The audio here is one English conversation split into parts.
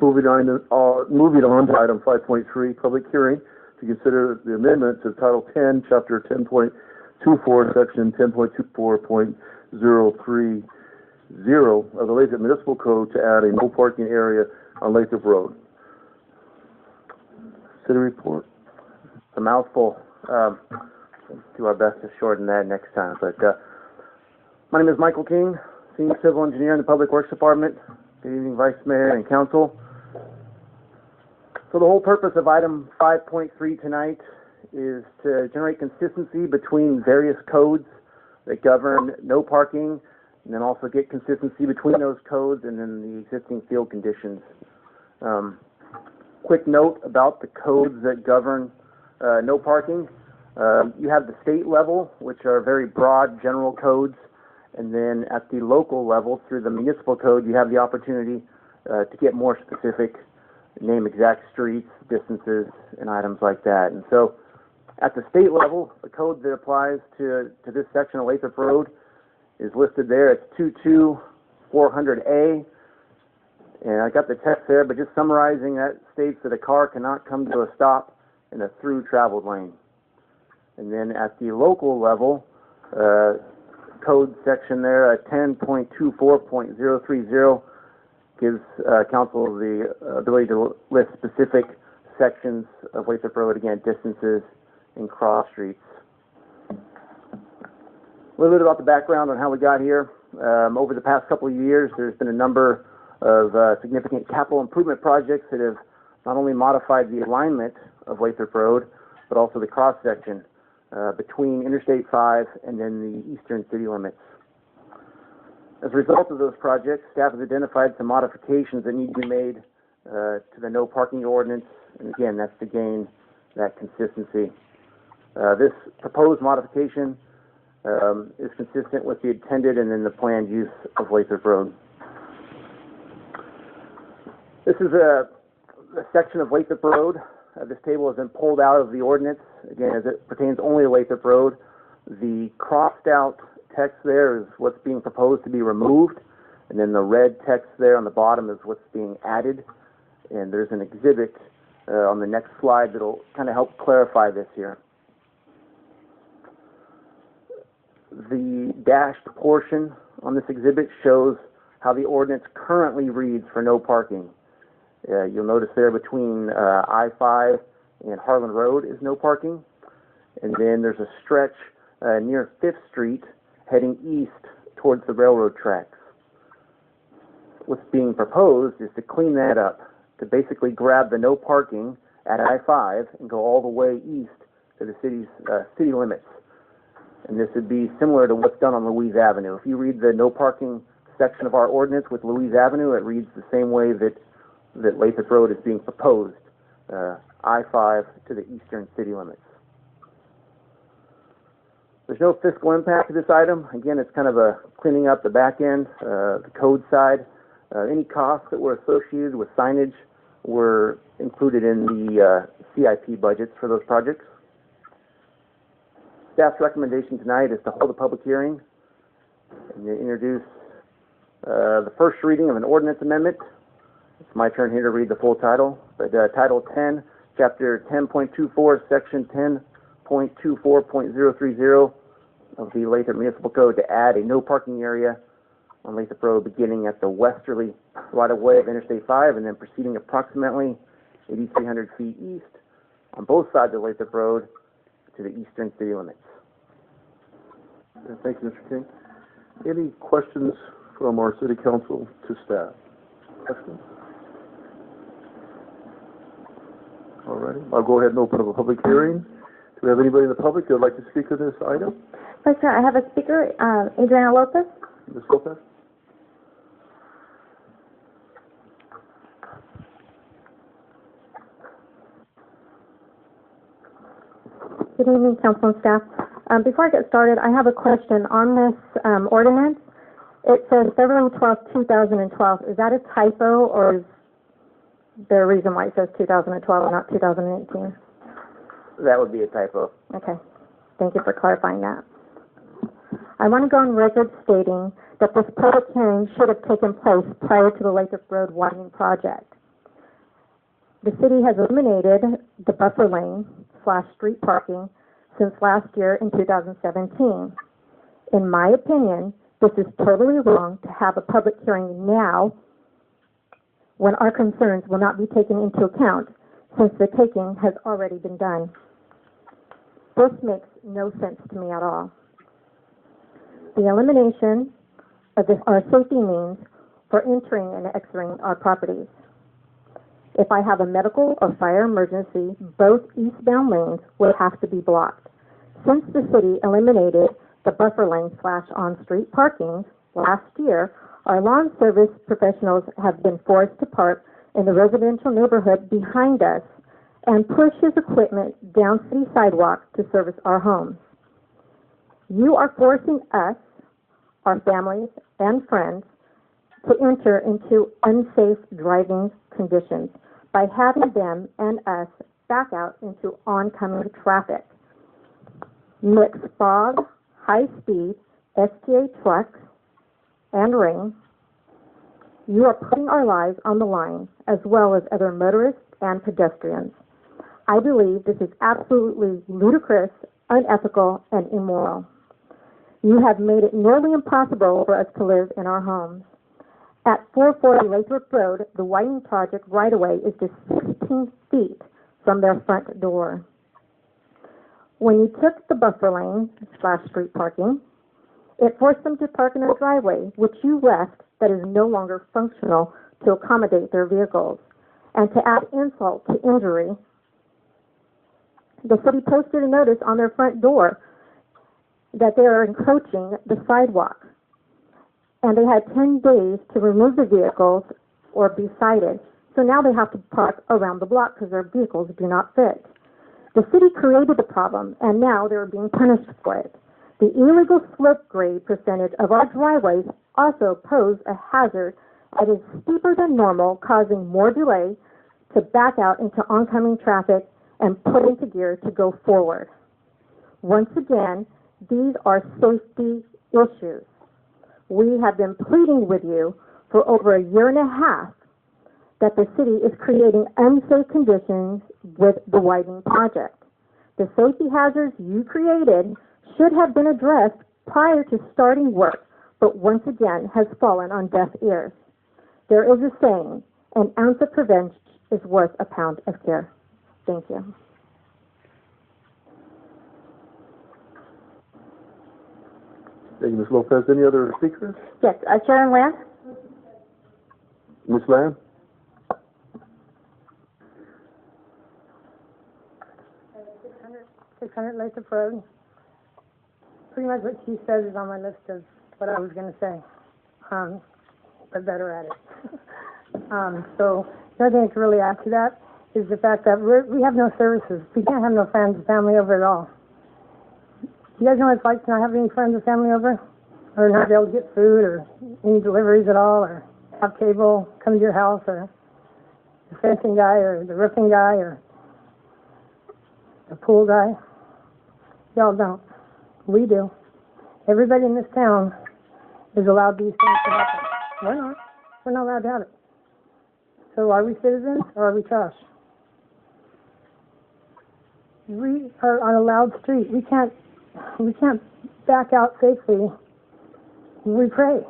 Moving on to item 5.3, public hearing to consider the amendment to Title 10, Chapter 10.24, Section 10.24.030 of the Lathrop Municipal Code to add a no parking area on Lathrop Road. City report. It's a mouthful. Let's do our best to shorten that next time. But my name is Michael King, Senior Civil Engineer in the Public Works Department. Good evening, Vice Mayor and Council. So the whole purpose of item 5.3 tonight is to generate consistency between various codes that govern no parking, and then also get consistency between those codes and then the existing field conditions. Quick note about the codes that govern no parking. You have the state level, which are very broad general codes, and then at the local level, through the municipal code, you have the opportunity to get more specific, name exact streets, distances, and items like that. And so at the state level, the code that applies to this section of Lathrop Road is listed there. It's 22400A. And I got the text there, but just summarizing, that states that a car cannot come to a stop in a through traveled lane. And then at the local level, code section there, 10.24.030, gives council the ability to list specific sections of Lathrop Road, again, distances and cross streets. A little bit about the background on how we got here. Over the past couple of years, there's been a number of significant capital improvement projects that have not only modified the alignment of Lathrop Road, but also the cross section between Interstate 5 and then the eastern city limits. As a result of those projects, staff has identified some modifications that need to be made to the no parking ordinance, and again, that's to gain that consistency. This proposed modification is consistent with the intended and then the planned use of Lathrop Road. This is a section of Lathrop Road. This table has been pulled out of the ordinance, again, as it pertains only to Lathrop Road. The crossed out text there is what's being proposed to be removed, and then the red text there on the bottom is what's being added. And there's an exhibit on the next slide that'll kind of help clarify this here. The dashed portion on this exhibit shows how the ordinance currently reads for no parking. You'll notice there between I-5 and Harlan Road is no parking. And then there's a stretch near 5th Street heading east towards the railroad tracks. What's being proposed is to clean that up, to basically grab the no parking at I-5 and go all the way east to the city's city limits. And this would be similar to what's done on Louise Avenue. If you read the no parking section of our ordinance with Louise Avenue, it reads the same way that Lathrop Road is being proposed, I-5 to the eastern city limits. There's no fiscal impact to this item. Again, it's kind of a cleaning up the back end, the code side. Any costs that were associated with signage were included in the CIP budgets for those projects. Staff's recommendation tonight is to hold a public hearing and to introduce the first reading of an ordinance amendment. It's my turn here to read the full title, but Title 10, Chapter 10.24, Section 10.24.030 of the Lathrop Municipal Code to add a no parking area on Lathrop Road beginning at the westerly right-of-way of Interstate 5 and then proceeding approximately 8,300 feet east on both sides of Lathrop Road to the eastern city limits. Thank you, Mr. King. Any questions from our City Council to staff? Questions? All righty. I'll go ahead and open up a public hearing. Do we have anybody in the public that would like to speak on this item? Yes, sir. I have a speaker, Adriana Lopez. Ms. Lopez? Good evening, council and staff. Before I get started, I have a question on this ordinance. It says February 12, 2012. Is that a typo, or is there a reason why it says 2012 and not 2018? That would be a typo. Okay. Thank you for clarifying that. I want to go on record stating that this public hearing should have taken place prior to the Lathrop Road widening project. The city has eliminated the buffer lane / street parking since last year in 2017. In my opinion, this is totally wrong to have a public hearing now when our concerns will not be taken into account since the taking has already been done. This makes no sense to me at all. The elimination of our safety means for entering and exiting our properties. If I have a medical or fire emergency, both eastbound lanes would have to be blocked. Since the city eliminated the buffer lane / on-street parking last year, our lawn service professionals have been forced to park in the residential neighborhood behind us and push his equipment down city sidewalks to service our homes. You are forcing us, our families and friends, to enter into unsafe driving conditions by having them and us back out into oncoming traffic. Mixed fog, high-speed STA trucks, and rain. You are putting our lives on the line, as well as other motorists and pedestrians. I believe this is absolutely ludicrous, unethical, and immoral. You have made it nearly impossible for us to live in our homes. At 440 Lathrop Road, the widening project right-of-way is just 16 feet from their front door. When you took the buffer lane / street parking, it forced them to park in a driveway, which you left that is no longer functional to accommodate their vehicles. And to add insult to injury, the city posted a notice on their front door that they are encroaching the sidewalk. And they had 10 days to remove the vehicles or be cited. So now they have to park around the block because their vehicles do not fit. The city created the problem, and now they're being punished for it. The illegal slope grade percentage of our driveways also pose a hazard that is steeper than normal, causing more delay to back out into oncoming traffic and put into gear to go forward. Once again, these are safety issues. We have been pleading with you for over a year and a half that the city is creating unsafe conditions with the widening project. The safety hazards you created should have been addressed prior to starting work, but once again has fallen on deaf ears. There is a saying, an ounce of prevention is worth a pound of cure. Thank you. Thank you, Ms. Lopez. Any other speakers? Yes, Sharon Lamb. Ms. Lamb? 600 Lathrop Road. Pretty much what she says is on my list of what I was going to say, but better at it. So the other thing to really add to that is the fact that we have no services. We can't have no friends and family over at all. You guys know what it's like to not have any friends or family over? Or not be able to get food or any deliveries at all, or have cable come to your house, or the fencing guy or the roofing guy or the pool guy? Y'all don't. We do. Everybody in this town is allowed these things to happen. We're not. We're not allowed to have it. So are we citizens or are we trash? We are on a loud street. We can't back out safely. We pray.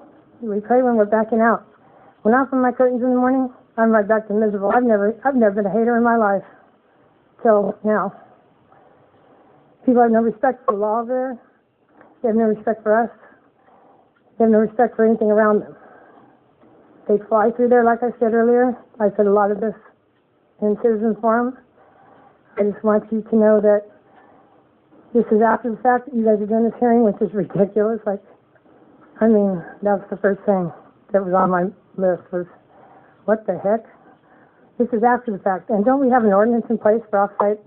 We pray when we're backing out. When I open my curtains in the morning, I'm right back to miserable. I've never been a hater in my life till now. People have no respect for the law there. They have no respect for us. They have no respect for anything around them. They fly through there, like I said earlier. I said a lot of this in Citizens Forum. I just want you to know that this is after the fact that you guys are doing this hearing, which is ridiculous. That was the first thing that was on my list was, what the heck? This is after the fact. And don't we have an ordinance in place for off-site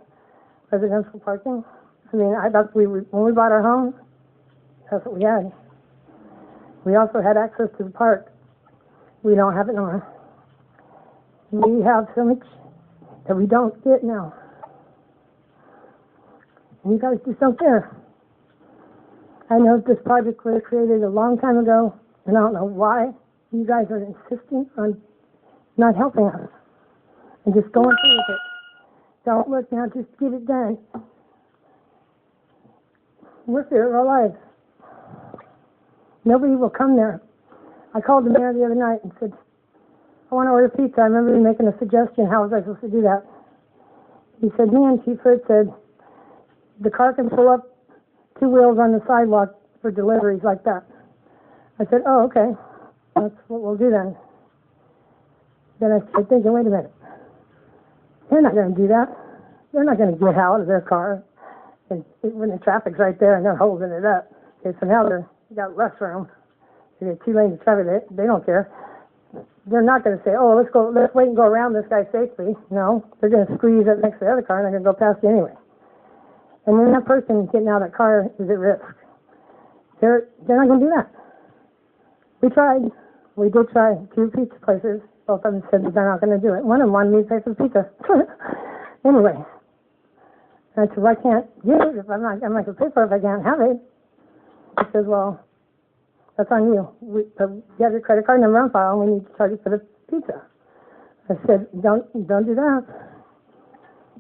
residential parking? When we bought our home, that's what we had. We also had access to the park. We don't have it no more. We have so much that we don't get now. And you guys just don't care. I know this project was created a long time ago, and I don't know why you guys are insisting on not helping us. and just going through with it. Don't look now, just get it done. We're here our lives. Nobody will come there. I called the mayor the other night and said, I want to order pizza. I remember him making a suggestion. How was I supposed to do that? He said, me and Chief Fritz said, the car can pull up 2 wheels on the sidewalk for deliveries like that. I said, oh, okay. That's what we'll do then. Then I started thinking, wait a minute. They're not going to do that. They're not going to get out of their car and when the traffic's right there and they're holding it up. Okay, so now they've got less room. They got 2 lanes of traffic. They don't care. They're not going to say, oh, let's wait and go around this guy safely. No, they're going to squeeze up next to the other car and they're going to go past you anyway. And then that person getting out of that car is at risk. They're not going to do that. We tried. We did try 2 pizza places. Both of them said that they're not going to do it. One of them wanted me to pay for the pizza. Anyway, I said, well, I can't get it if I'm not going to pay for it if I can't have it. He says, well, that's on you. You have your credit card number on file, and we need to charge you for the pizza. I said, don't do that.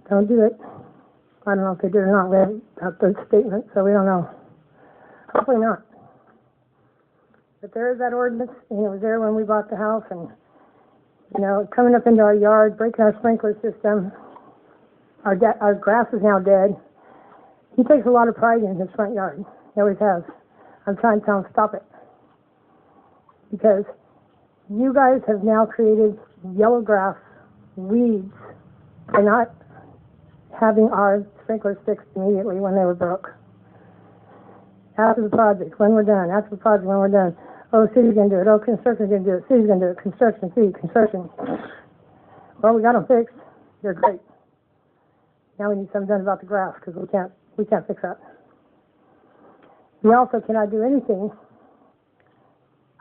Don't do it. I don't know if they did or not. We haven't got the statement, so we don't know. Hopefully not. But there is that ordinance, and it was there when we bought the house, and, coming up into our yard, breaking our sprinkler system. Our grass is now dead. He takes a lot of pride in his front yard. He always has. I'm trying to tell him, stop it. Because you guys have now created yellow grass, weeds, by not having our sprinklers fixed immediately when they were broke. After the project, when we're done. After the project, when we're done. Oh, the city's going to do it. Oh, construction's going to do it. City's going to do it. Construction, city, construction. Well, we got them fixed. They're great. Now we need something done about the grass because we can't fix that. We also cannot do anything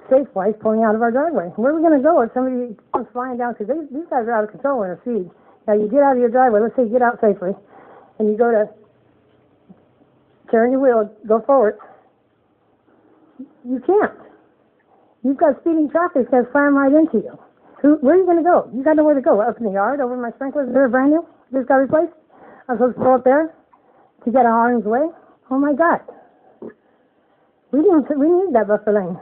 safe-wise pulling out of our driveway. Where are we going to go if somebody comes flying down? Because these guys are out of control in their speed. Now, you get out of your driveway. Let's say you get out safely, and you go to turn your wheel, go forward. You can't. You've got speeding traffic that's going to slam right into you. Where are you going to go? You got nowhere to go. Up in the yard, over my sprinklers. They're brand new. Just got replaced. I'm supposed to pull up there to get out of harm's way. Oh my God. We need that buffer lane.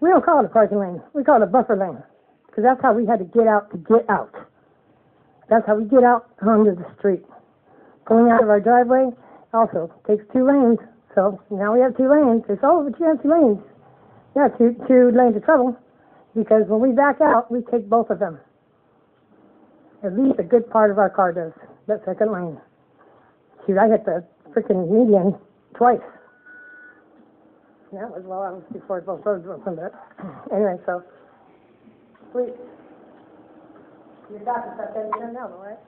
We don't call it a parking lane. We call it a buffer lane. Because that's how we had to get out to get out. That's how we get out onto the street. Pulling out of our driveway also takes 2 lanes. So now we have 2 lanes. It's, oh, but you have 2 lanes. Yeah, two lanes of trouble. Because when we back out, we take both of them. At least a good part of our car does. That second lane. Shoot, I hit the freaking median twice. That was before both roads opened up. Anyway, so, please. You got this up there now, right?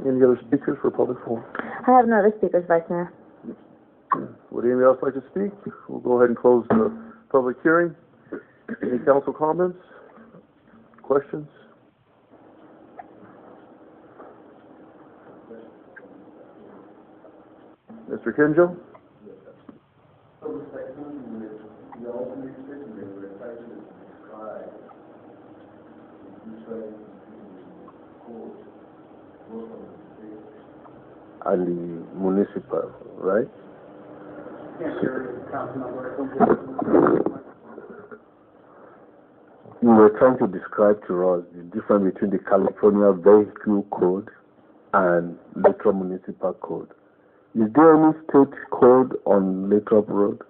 Any other speakers for public forum? I have no other speakers, Vice Mayor. Would anybody else like to speak? We'll go ahead and close the public hearing. Any council comments? Questions? Mr. Kinjo? And the municipal, right? You were trying to describe to us the difference between the California Vehicle Code and Lathrop Municipal Code. Is there any state code on Lathrop Road?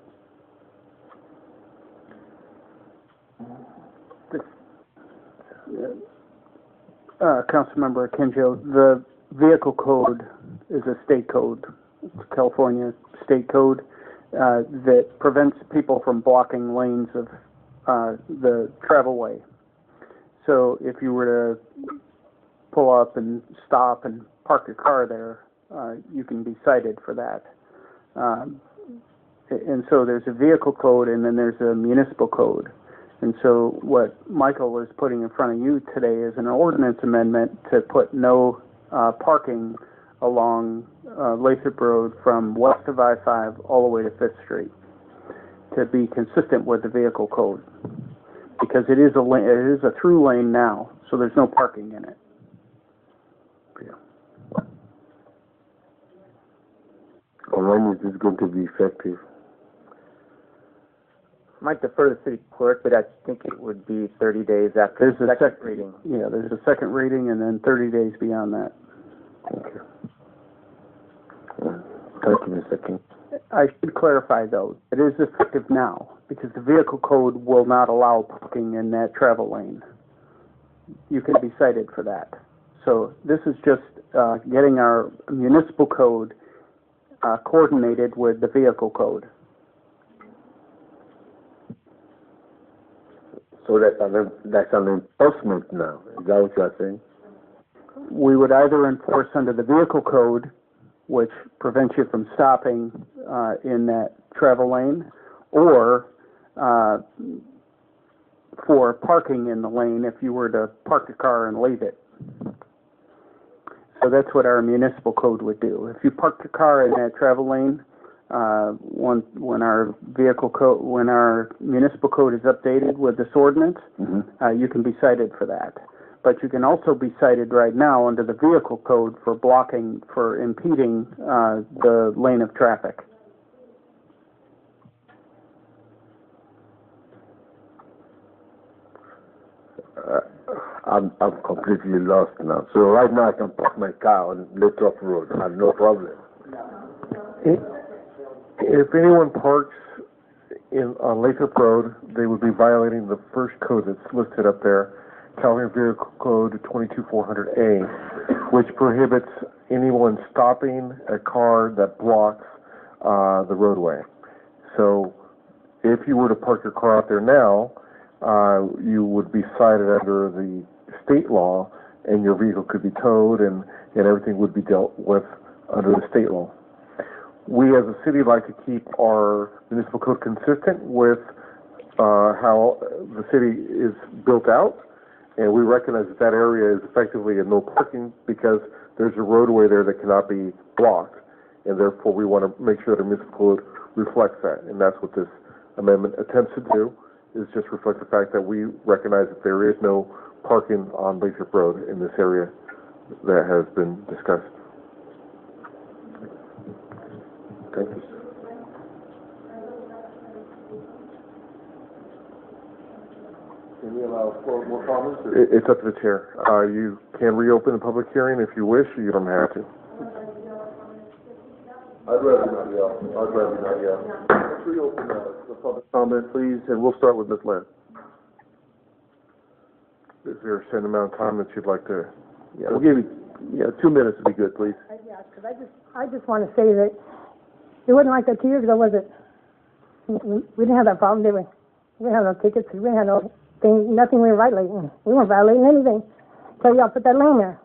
Councilmember Kinjo, the vehicle code is a state code. It's a California state code that prevents people from blocking lanes of the travelway. So if you were to pull up and stop and park your car there, you can be cited for that. And so there's a vehicle code and then there's a municipal code. And so what Michael is putting in front of you today is an ordinance amendment to put no parking along Lathrop Road from west of I-5 all the way to 5th Street to be consistent with the vehicle code. because it is a through lane now, so there's no parking in it. Yeah. And when is this going to be effective? Might defer to the city clerk, but I think it would be 30 days after the second reading. Yeah, there's a second reading and then 30 days beyond that. Okay. Thank you, Mr. King. I should clarify, though, it is effective now because the vehicle code will not allow parking in that travel lane. You can be cited for that. So this is just getting our municipal code coordinated with the vehicle code. So that's an enforcement now. Is that what you are saying? We would either enforce under the vehicle code, which prevents you from stopping in that travel lane, or for parking in the lane if you were to park the car and leave it. So that's what our municipal code would do. If you park the car in that travel lane, when our municipal code is updated with this ordinance, you can be cited for that. But you can also be cited right now under the vehicle code for impeding the lane of traffic. I'm completely lost now. So right now I can park my car on Lathrop Road and no problem. If anyone parks on Lathrop Road, they would be violating the first code that's listed up there, California Vehicle Code 22400A, which prohibits anyone stopping a car that blocks the roadway. So if you were to park your car out there now, you would be cited under the state law, and your vehicle could be towed, and everything would be dealt with under the state law. We as a city like to keep our municipal code consistent with how the city is built out, and we recognize that area is effectively a no parking because there's a roadway there that cannot be blocked, and therefore we want to make sure that the municipal code reflects that, and that's what this amendment attempts to do, is just reflect the fact that we recognize that there is no parking on Lathrop Road in this area that has been discussed. Thank you. Can we allow more comments? It's up to the chair. You can reopen the public hearing if you wish, or you don't have to. I'd rather not yell. Let's reopen the public comment, please, and we'll start with Ms. Lynn. Is there a certain amount of time that you'd like to? Yeah, we'll give you 2 minutes to be good, please. Yeah, because I just want to say that it wasn't like that 2 years ago, was it? We didn't have that problem, did we? We didn't have no tickets. We didn't have no thing, nothing we were violating. We weren't violating anything. So y'all put that lane there.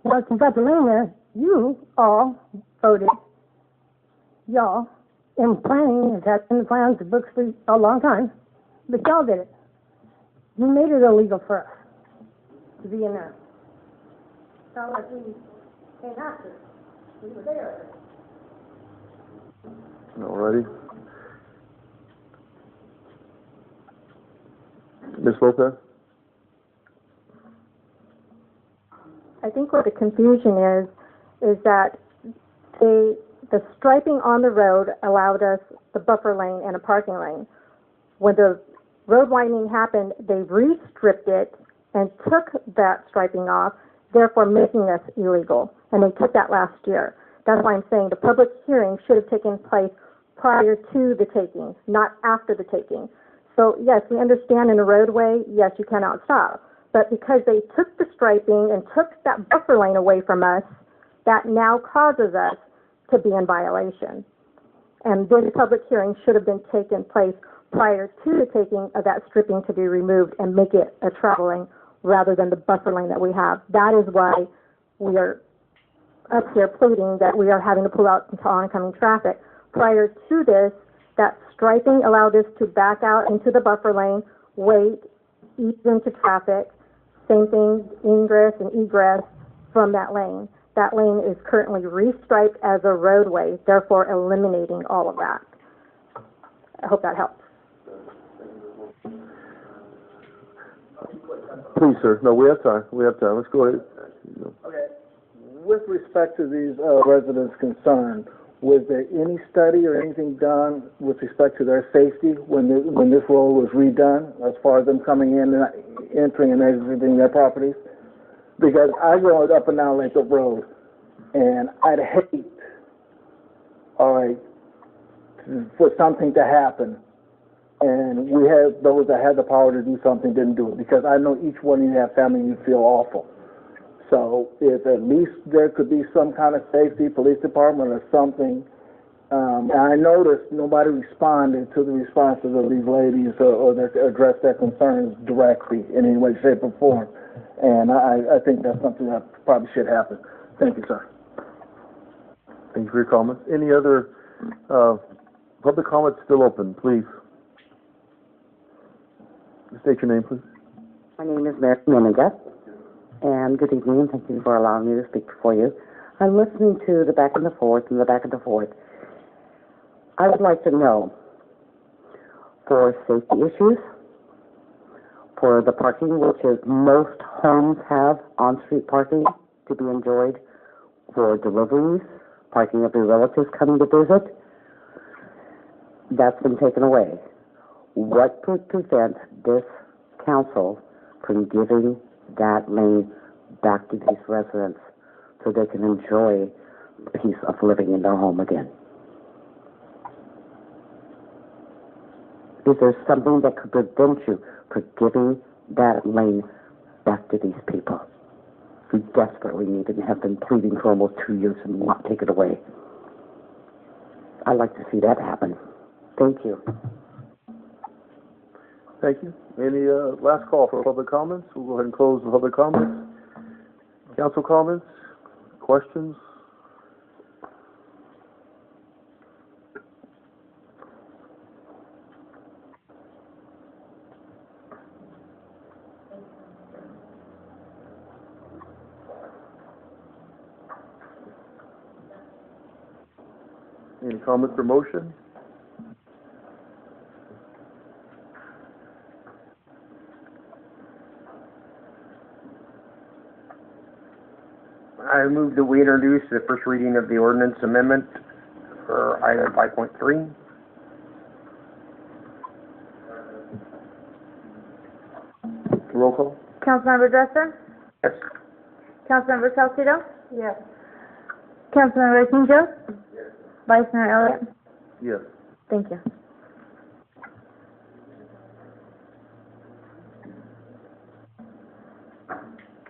Well, since you got the lane there, you all voted, y'all, in planning, it's had in the plans, the books for a long time, but y'all did it. You made it illegal for us to be in there. It's not like we came after. We were there. All righty. Ms. Lopez? I think what the confusion is that the striping on the road allowed us the buffer lane and a parking lane. When the road widening happened, they re-stripped it and took that striping off, therefore making us illegal. And they took that last year. That's why I'm saying the public hearing should have taken place prior to the taking, not after the taking. So yes, we understand in a roadway, yes, you cannot stop. But because they took the striping and took that buffer lane away from us, that now causes us to be in violation. And this public hearing should have been taken place prior to the taking of that stripping to be removed and make it a travel lane rather than the buffer lane that we have. That is why we are up here pleading that we are having to pull out into oncoming traffic. Prior to this, that striping allowed us to back out into the buffer lane, wait, ease into traffic, same thing, ingress and egress from that lane. That lane is currently restriped as a roadway, therefore eliminating all of that. I hope that helps. Please, sir. No, we have time. We have time. Let's go ahead. Okay. With respect to these residents' concern, was there any study or anything done with respect to their safety when this road was redone, as far as them coming in and entering and exiting their properties? Because I go up and down Lathrop Road, and I'd hate, all right, for something to happen, and we had those that had the power to do something didn't do it, because I know each one of you have family and you feel awful. So if at least there could be some kind of safety, police department or something. And I noticed nobody responded to the responses of these ladies or addressed their concerns directly in any way, shape, or form. And I think that's something that probably should happen. Thank you, sir. Thank you for your comments. Any other public comments still open, please? State your name, please. My name is Mary Miniga, and good evening, and thank you for allowing me to speak before you. I'm listening to the back and the forth and the back and the forth. I would like to know, for safety issues, for the parking, which is most homes have on-street parking to be enjoyed, for deliveries, parking of your relatives coming to visit, that's been taken away. What could prevent this council from giving that lane back to these residents so they can enjoy the peace of living in their home again? Is there something that could prevent you from giving that lane back to these people who desperately need it and have been pleading for almost 2 years and not take it away? I'd like to see that happen. Thank you. Thank you. Any last call for public comments? We'll go ahead and close the public comments. Council comments? Questions? Any comments or motion? I move that we introduce the first reading of the ordinance amendment for item 5.3. Roll call? Councilmember Dresser? Yes. Councilmember Salcido? Yes. Councilmember Kinjo? Yes. Vice Mayor Elliott? Yes. Thank you.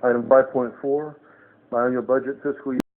Item 5.4, biennial budget fiscal year